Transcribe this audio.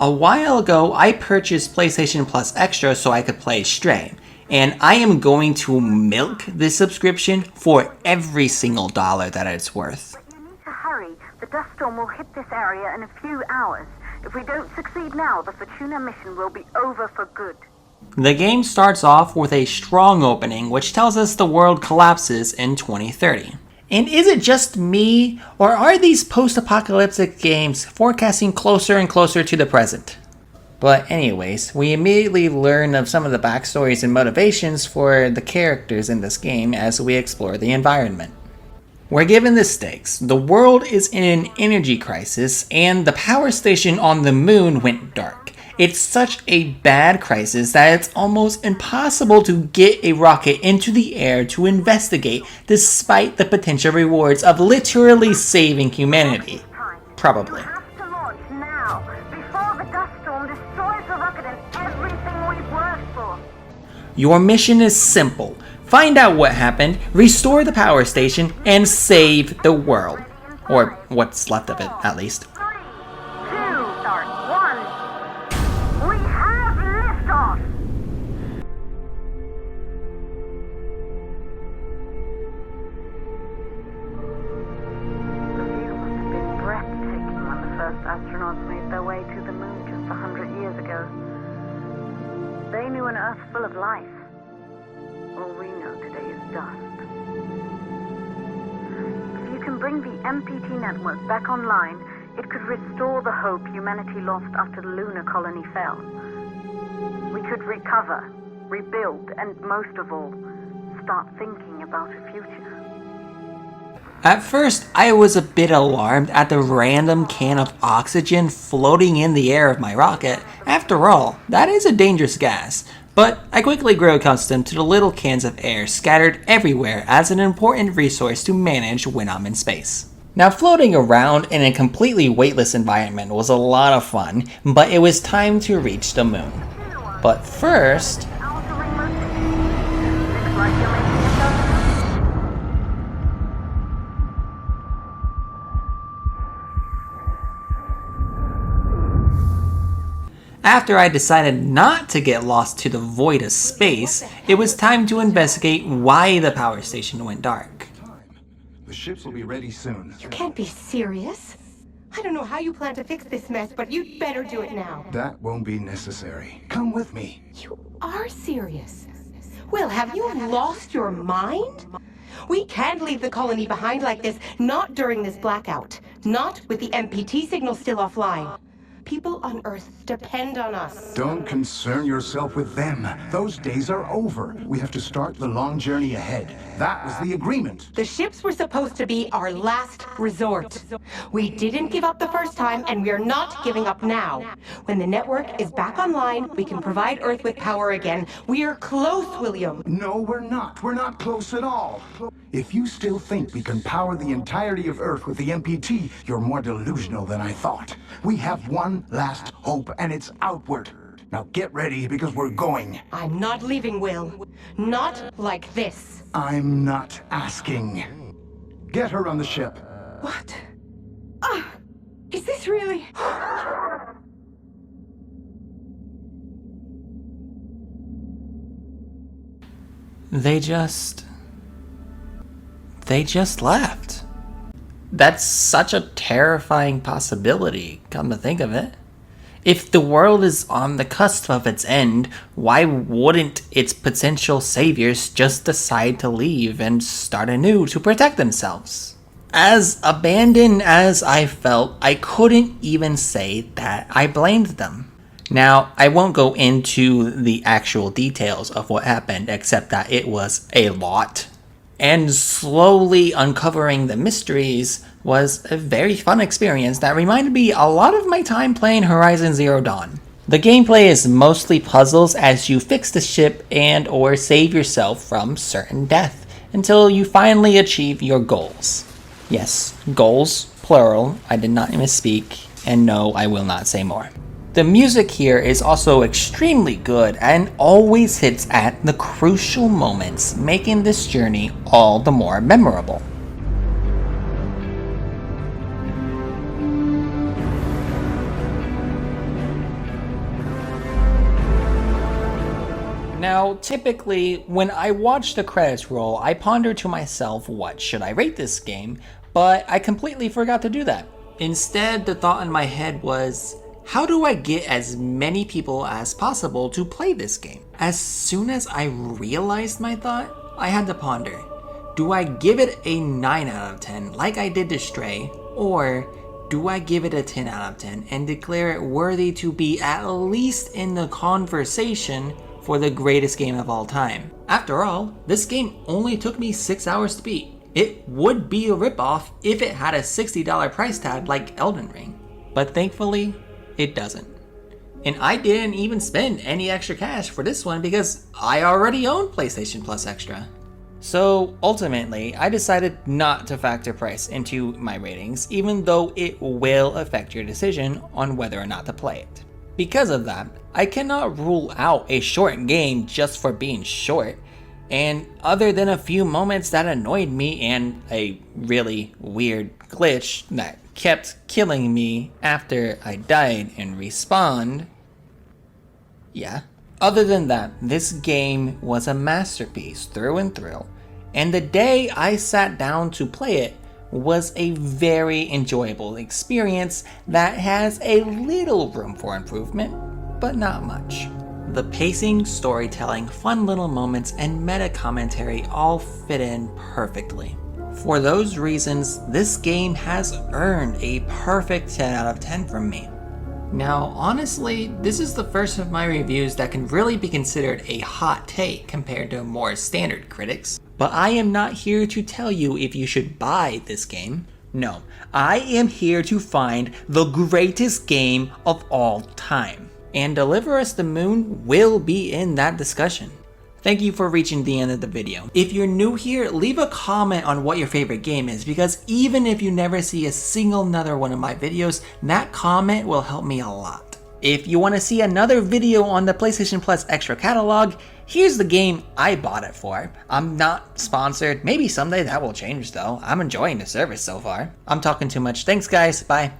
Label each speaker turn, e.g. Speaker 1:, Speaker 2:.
Speaker 1: A while ago, I purchased PlayStation Plus Extra so I could play Stray, and I am going to milk this subscription for every single dollar that it's worth.
Speaker 2: But you need to hurry. The dust storm will hit this area in a few hours. If we don't succeed now, the Fortuna mission will be over for good.
Speaker 1: The game starts off with a strong opening which tells us the world collapses in 2030. And is it just me, or are these post-apocalyptic games forecasting closer and closer to the present? But anyways, we immediately learn of some of the backstories and motivations for the characters in this game as we explore the environment. We're given the stakes. The world is in an energy crisis, and the power station on the moon went dark. It's such a bad crisis that it's almost impossible to get a rocket into the air to investigate, despite the potential rewards of literally saving humanity. Probably.
Speaker 2: We have to launch now, before the dust storm destroys the rocket and everything we've worked for.
Speaker 1: Your mission is simple. Find out what happened, restore the power station, and save the world. Or what's left of it, at least.
Speaker 2: 3, 2, 1. We have liftoff! The view must have been breathtaking when the first astronauts made their way to the moon just 100 years ago. They knew an Earth full of life. All we know today is dust. If you can bring the MPT network back online, it could restore the hope humanity lost after the lunar colony fell. We could recover, rebuild, and most of all, start thinking about a future.
Speaker 1: At first, I was a bit alarmed at the random can of oxygen floating in the air of my rocket. After all, that is a dangerous gas. But I quickly grew accustomed to the little cans of air scattered everywhere as an important resource to manage when I'm in space. Now, floating around in a completely weightless environment was a lot of fun, but it was time to reach the moon. But first,
Speaker 2: Outer ring rotation. Looks like you're making a turn.
Speaker 1: after I decided not to get lost to the void of space, it was time to investigate why the power station went dark.
Speaker 3: The ships will be ready soon.
Speaker 4: You can't be serious. I don't know how you plan to fix this mess, but you'd better do it now.
Speaker 3: That won't be necessary. Come with me.
Speaker 4: You are serious. Will, have you lost your mind? We can't leave the colony behind like this, not during this blackout. Not with the MPT signal still offline. People on Earth depend on us.
Speaker 3: Don't concern yourself with them. Those days are over. We have to start the long journey ahead. That was the agreement.
Speaker 4: The ships were supposed to be our last resort. We didn't give up the first time, and we're not giving up now. When the network is back online, we can provide Earth with power again. We're close, William.
Speaker 3: No, we're not. We're not close at all. If you still think we can power the entirety of Earth with the MPT, you're more delusional than I thought. We have one last hope, and it's outward. Now get ready, because we're going.
Speaker 4: I'm not leaving, Will. Not like this.
Speaker 3: I'm not asking. Get her on the ship.
Speaker 4: What? Is this really?
Speaker 1: They just left. That's such a terrifying possibility, come to think of it. If the world is on the cusp of its end, why wouldn't its potential saviors just decide to leave and start anew to protect themselves? As abandoned as I felt, I couldn't even say that I blamed them. Now, I won't go into the actual details of what happened, except that it was a lot. And slowly uncovering the mysteries was a very fun experience that reminded me a lot of my time playing Horizon Zero Dawn. The gameplay is mostly puzzles as you fix the ship and or save yourself from certain death until you finally achieve your goals. Yes, goals, plural, I did not misspeak, and no, I will not say more. The music here is also extremely good and always hits at the crucial moments, making this journey all the more memorable. Now, typically, when I watch the credits roll, I ponder to myself, what should I rate this game? But I completely forgot to do that. Instead, the thought in my head was, how do I get as many people as possible to play this game? As soon as I realized my thought, I had to ponder. Do I give it a 9 out of 10 like I did to Stray, or do I give it a 10 out of 10 and declare it worthy to be at least in the conversation for the greatest game of all time? After all, this game only took me 6 hours to beat. It would be a ripoff if it had a $60 price tag like Elden Ring, but thankfully, it doesn't. And I didn't even spend any extra cash for this one because I already own PlayStation Plus Extra. So ultimately, I decided not to factor price into my ratings, even though it will affect your decision on whether or not to play it. Because of that, I cannot rule out a short game just for being short, and other than a few moments that annoyed me and a really weird glitch that kept killing me after I died and respawned, yeah. Other than that, this game was a masterpiece through and through, and the day I sat down to play it was a very enjoyable experience that has a little room for improvement, but not much. The pacing, storytelling, fun little moments, and meta commentary all fit in perfectly. For those reasons, this game has earned a perfect 10 out of 10 from me. Now, honestly, this is the first of my reviews that can really be considered a hot take compared to more standard critics. But I am not here to tell you if you should buy this game. No, I am here to find the greatest game of all time. And Deliver Us the Moon will be in that discussion. Thank you for reaching the end of the video. If you're new here, leave a comment on what your favorite game is, because even if you never see a single another one of my videos, that comment will help me a lot. If you want to see another video on the PlayStation Plus Extra catalog, here's the game I bought it for. I'm not sponsored. Maybe someday that will change though. I'm enjoying the service so far. I'm talking too much. Thanks guys. Bye.